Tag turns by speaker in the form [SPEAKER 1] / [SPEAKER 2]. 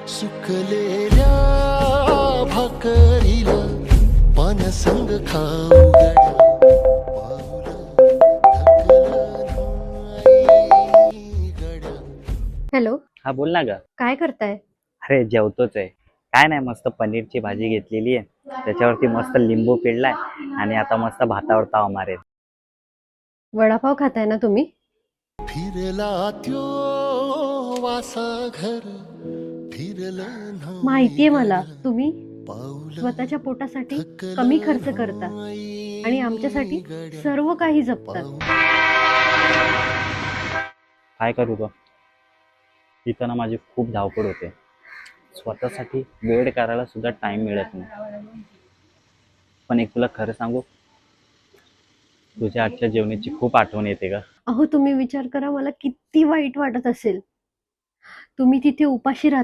[SPEAKER 1] सुकलेल्या भाकरीला पाण्यासंग खाऊ गड्या पाऊलं थकलं नाही गड्या.
[SPEAKER 2] हॅलो.
[SPEAKER 3] हा बोल ना ग.
[SPEAKER 2] काय करताय?
[SPEAKER 3] अरे जेवतोच आहे. काय नाही, मस्त पनीरची भाजी घेतलेली आहे, त्याच्यावरती मस्त लिंबू पिळलाय आणि आता मस्त भातावर ताव मारेल.
[SPEAKER 2] वडापाव खाताय ना तुम्ही?
[SPEAKER 1] फिरला त्यो वासा घर फिरलं
[SPEAKER 2] माहितीये
[SPEAKER 1] नाही
[SPEAKER 2] मला,
[SPEAKER 1] गड्या.
[SPEAKER 2] तुम्ही
[SPEAKER 1] पाऊलं
[SPEAKER 2] स्वतःच्या पोटासाठी
[SPEAKER 1] थकलं
[SPEAKER 2] कमी खर्च करता
[SPEAKER 1] नाही
[SPEAKER 2] आणि आमच्यासाठी
[SPEAKER 1] गड्या.
[SPEAKER 2] सर्व काही जपतात.
[SPEAKER 3] काय करू ग, तिथं ना माझी खूप धावपळ होते. स्वतःसाठी वेळ करायला सुद्धा टाइम मिळत नाही. पण एक तुला खरं सांगू, तुझ्या आजच्या जेवणाची खूप आठवण येते ग.
[SPEAKER 2] अहो, तुम्ही विचार करा, मला किती वाईट वाटत असेल. तुम्ही तिथे उपाशी राहता